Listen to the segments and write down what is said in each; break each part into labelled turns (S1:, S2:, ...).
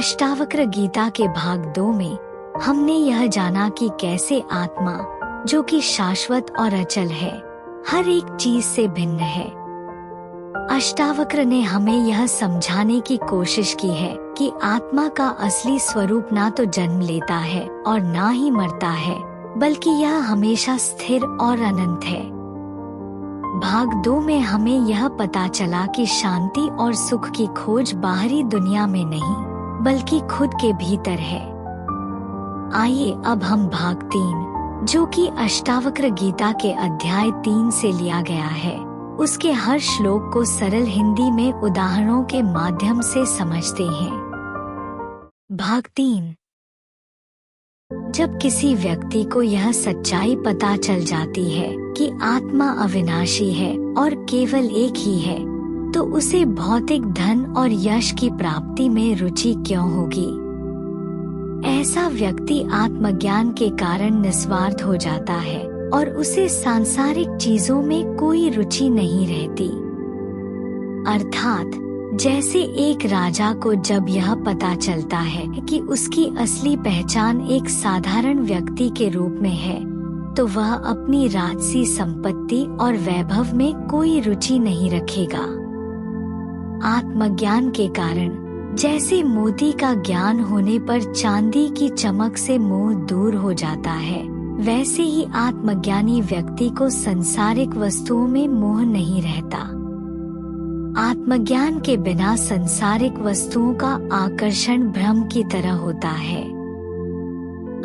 S1: अष्टावक्र गीता के भाग 2 में हमने यह जाना कि कैसे आत्मा, जो कि शाश्वत और अचल है, हर एक चीज से भिन्न है। अष्टावक्र ने हमें यह समझाने की कोशिश की है कि आत्मा का असली स्वरूप ना तो जन्म लेता है और ना ही मरता है, बल्कि यह हमेशा स्थिर और अनंत है। भाग 2 में हमें यह पता चला कि शांति और सुख की खोज बाहरी दुनिया में नहीं, बल्कि खुद के भीतर है। आइए अब हम भाग 3, जो कि अष्टावक्र गीता के अध्याय 3 से लिया गया है, उसके हर श्लोक को सरल हिंदी में उदाहरणों के माध्यम से समझते हैं। भाग 3। जब किसी व्यक्ति को यह सच्चाई पता चल जाती है कि आत्मा अविनाशी है और केवल एक ही है, तो उसे भौतिक धन और यश की प्राप्ति में रुचि क्यों होगी? ऐसा व्यक्ति आत्मज्ञान के कारण निस्वार्थ हो जाता है और उसे सांसारिक चीजों में कोई रुचि नहीं रहती। अर्थात जैसे एक राजा को जब यह पता चलता है कि उसकी असली पहचान एक साधारण व्यक्ति के रूप में है, तो वह अपनी राजसी संपत्ति और वैभव में कोई रुचि नहीं रखेगा। आत्मज्ञान के कारण जैसे मोती का ज्ञान होने पर चांदी की चमक से मोह दूर हो जाता है, वैसे ही आत्मज्ञानी व्यक्ति को संसारिक वस्तुओं में मोह नहीं रहता। आत्मज्ञान के बिना संसारिक वस्तुओं का आकर्षण भ्रम की तरह होता है।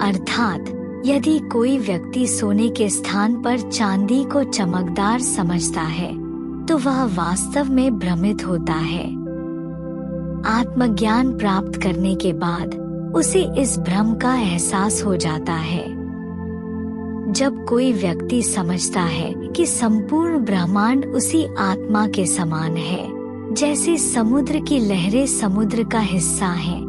S1: अर्थात यदि कोई व्यक्ति सोने के स्थान पर चांदी को चमकदार समझता है, तो वह वास्तव में भ्रमित होता है। आत्मज्ञान प्राप्त करने के बाद उसे इस भ्रम का एहसास हो जाता है। जब कोई व्यक्ति समझता है कि संपूर्ण ब्रह्मांड उसी आत्मा के समान है, जैसे समुद्र की लहरें समुद्र का हिस्सा हैं,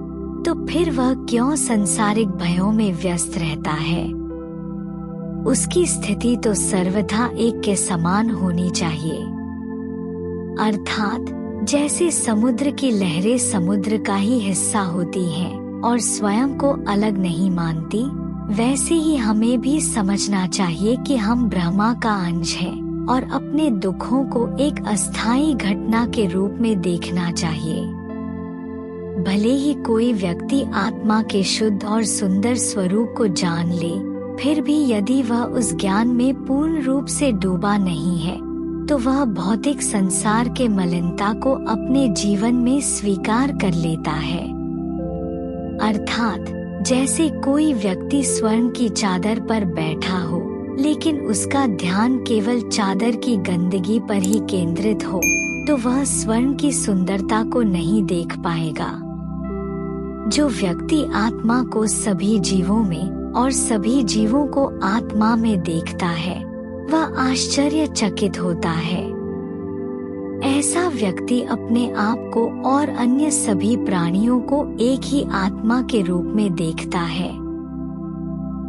S1: तो फिर वह क्यों संसारिक भयों में व्यस्त रहता है? उसकी स्थिति तो सर्वथा एक के समान होनी चाहिए। अर्थात जैसे समुद्र की लहरें समुद्र का ही हिस्सा होती हैं और स्वयं को अलग नहीं मानती, वैसे ही हमें भी समझना चाहिए कि हम ब्रह्मा का अंश हैं और अपने दुखों को एक अस्थायी घटना के रूप में देखना चाहिए। भले ही कोई व्यक्ति आत्मा के शुद्ध और सुंदर स्वरूप को जान ले, फिर भी यदि वह उस ज्ञान में पूर्ण रूप से डूबा नहीं है, तो वह भौतिक संसार के मलिनता को अपने जीवन में स्वीकार कर लेता है। अर्थात जैसे कोई व्यक्ति स्वर्ण की चादर पर बैठा हो, लेकिन उसका ध्यान केवल चादर की गंदगी पर ही केंद्रित हो, तो वह स्वर्ण की सुंदरता को नहीं देख पाएगा। जो व्यक्ति आत्मा को सभी जीवों में और सभी जीवों को आत्मा में देखता है, वह आश्चर्यचकित होता है। ऐसा व्यक्ति अपने आप को और अन्य सभी प्राणियों को एक ही आत्मा के रूप में देखता है।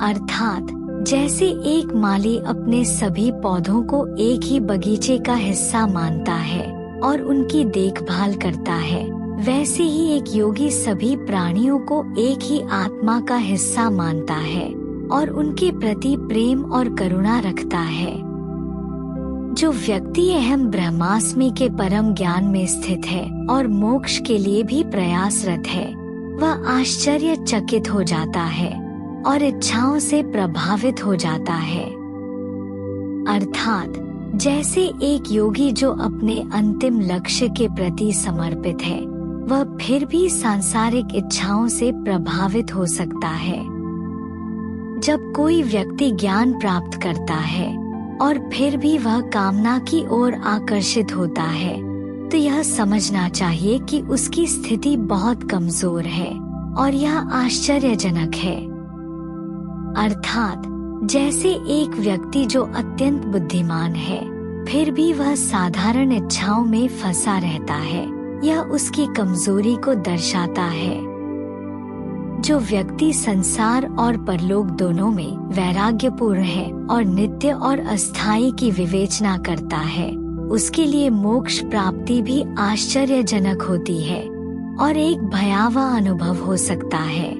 S1: अर्थात जैसे एक माली अपने सभी पौधों को एक ही बगीचे का हिस्सा मानता है और उनकी देखभाल करता है, वैसे ही एक योगी सभी प्राणियों को एक ही आत्मा का हिस्सा मानता है और उनके प्रति प्रेम और करुणा रखता है। जो व्यक्ति अहम ब्रह्मास्मि के परम ज्ञान में स्थित है और मोक्ष के लिए भी प्रयासरत है, वह आश्चर्यचकित हो जाता है और इच्छाओं से प्रभावित हो जाता है। अर्थात जैसे एक योगी जो अपने अंतिम लक्ष्य के प्रति समर्पित है, वह फिर भी सांसारिक इच्छाओं से प्रभावित हो सकता है। जब कोई व्यक्ति ज्ञान प्राप्त करता है और फिर भी वह कामना की ओर आकर्षित होता है, तो यह समझना चाहिए कि उसकी स्थिति बहुत कमजोर है और यह आश्चर्यजनक है। अर्थात जैसे एक व्यक्ति जो अत्यंत बुद्धिमान है, फिर भी वह साधारण इच्छाओं में फंसा रहता है, यह उसकी कमजोरी को दर्शाता है। जो व्यक्ति संसार और परलोक दोनों में वैराग्यपूर्ण है और नित्य और अस्थायी की विवेचना करता है, उसके लिए मोक्ष प्राप्ति भी आश्चर्यजनक होती है और एक भयावह अनुभव हो सकता है।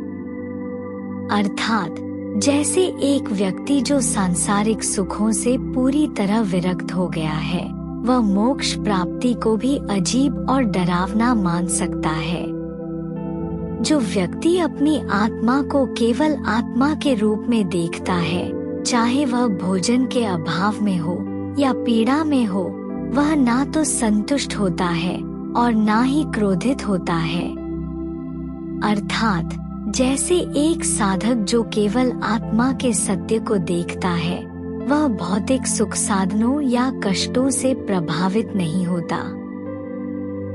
S1: अर्थात जैसे एक व्यक्ति जो सांसारिक सुखों से पूरी तरह विरक्त हो गया है, वह मोक्ष प्राप्ति को भी अजीब और डरावना मान सकता है। जो व्यक्ति अपनी आत्मा को केवल आत्मा के रूप में देखता है, चाहे वह भोजन के अभाव में हो या पीड़ा में हो, वह ना तो संतुष्ट होता है और ना ही क्रोधित होता है। अर्थात जैसे एक साधक जो केवल आत्मा के सत्य को देखता है, वह भौतिक सुख साधनों या कष्टों से प्रभावित नहीं होता।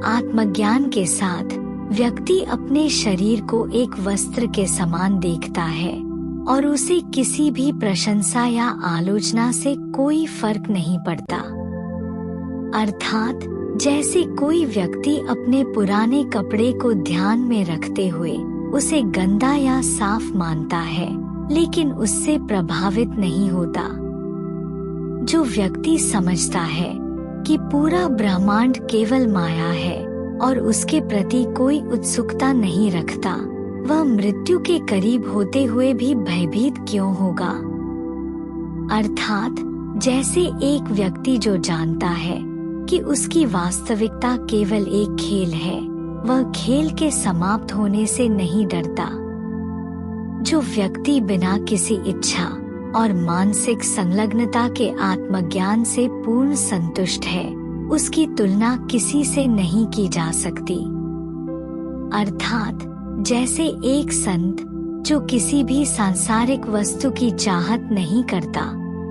S1: आत्मज्ञान के साथ व्यक्ति अपने शरीर को एक वस्त्र के समान देखता है और उसे किसी भी प्रशंसा या आलोचना से कोई फर्क नहीं पड़ता। अर्थात जैसे कोई व्यक्ति अपने पुराने कपड़े को ध्यान में रखते हुए उसे गंदा या साफ मानता है, लेकिन उससे प्रभावित नहीं होता। जो व्यक्ति समझता है कि पूरा ब्रह्मांड केवल माया है और उसके प्रति कोई उत्सुकता नहीं रखता, वह मृत्यु के करीब होते हुए भी भयभीत क्यों होगा। अर्थात जैसे एक व्यक्ति जो जानता है कि उसकी वास्तविकता केवल एक खेल है, वह खेल के समाप्त होने से नहीं डरता। जो व्यक्ति बिना किसी इच्छा और मानसिक संलग्नता के आत्मज्ञान से पूर्ण संतुष्ट है, उसकी तुलना किसी से नहीं की जा सकती। अर्थात जैसे एक संत जो किसी भी सांसारिक वस्तु की चाहत नहीं करता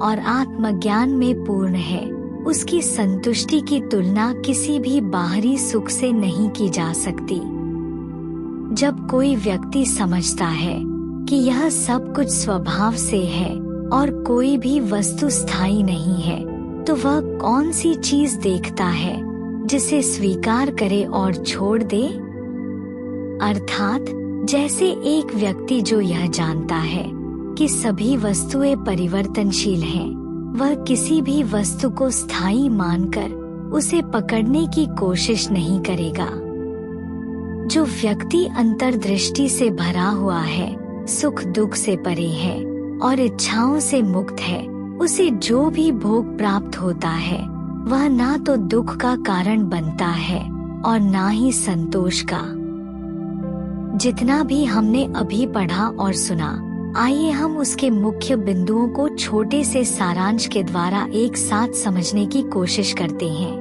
S1: और आत्मज्ञान में पूर्ण है, उसकी संतुष्टि की तुलना किसी भी बाहरी सुख से नहीं की जा सकती। जब कोई व्यक्ति समझता है कि यह सब कुछ स्वभाव से है और कोई भी वस्तु स्थायी नहीं है, तो वह कौन सी चीज देखता है जिसे स्वीकार करे और छोड़ दे। अर्थात जैसे एक व्यक्ति जो यह जानता है कि सभी वस्तुएं परिवर्तनशील हैं, वह किसी भी वस्तु को स्थायी मानकर उसे पकड़ने की कोशिश नहीं करेगा। जो व्यक्ति अंतर्दृष्टि से भरा हुआ है, सुख दुख से परे है और इच्छाओं से मुक्त है, उसे जो भी भोग प्राप्त होता है वह ना तो दुख का कारण बनता है और ना ही संतोष का। जितना भी हमने अभी पढ़ा और सुना, आइए हम उसके मुख्य बिंदुओं को छोटे से सारांश के द्वारा एक साथ समझने की कोशिश करते हैं।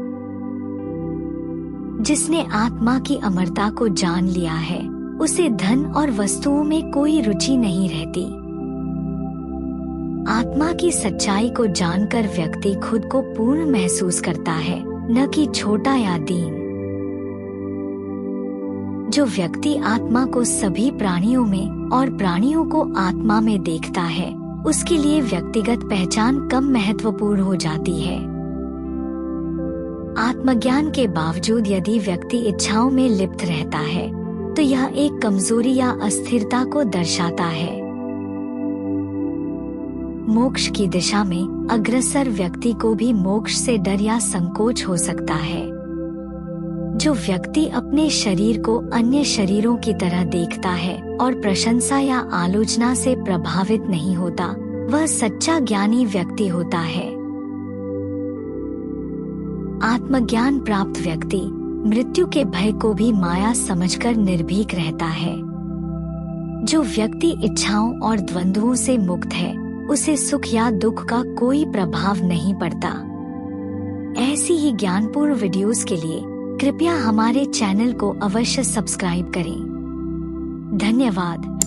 S1: जिसने आत्मा की अमरता को जान लिया है, उसे धन और वस्तुओं में कोई रुचि नहीं रहती। आत्मा की सच्चाई को जानकर व्यक्ति खुद को पूर्ण महसूस करता है, न कि छोटा या दीन। जो व्यक्ति आत्मा को सभी प्राणियों में और प्राणियों को आत्मा में देखता है, उसके लिए व्यक्तिगत पहचान कम महत्वपूर्ण हो जाती है। आत्मज्ञान के बावजूद यदि व्यक्ति इच्छाओं में लिप्त रहता है, तो यह एक कमजोरी या अस्थिरता को दर्शाता है। मोक्ष की दिशा में अग्रसर व्यक्ति को भी मोक्ष से डर या संकोच हो सकता है। जो व्यक्ति अपने शरीर को अन्य शरीरों की तरह देखता है और प्रशंसा या आलोचना से प्रभावित नहीं होता, वह सच्चा ज्ञानी व्यक्ति होता है। आत्मज्ञान प्राप्त व्यक्ति मृत्यु के भय को भी माया समझकर निर्भीक रहता है। जो व्यक्ति इच्छाओं और द्वंद्वों से मुक्त है, उसे सुख या दुख का कोई प्रभाव नहीं पड़ता। ऐसी ही ज्ञानपूर्ण वीडियोस के लिए कृपया हमारे चैनल को अवश्य सब्सक्राइब करें। धन्यवाद।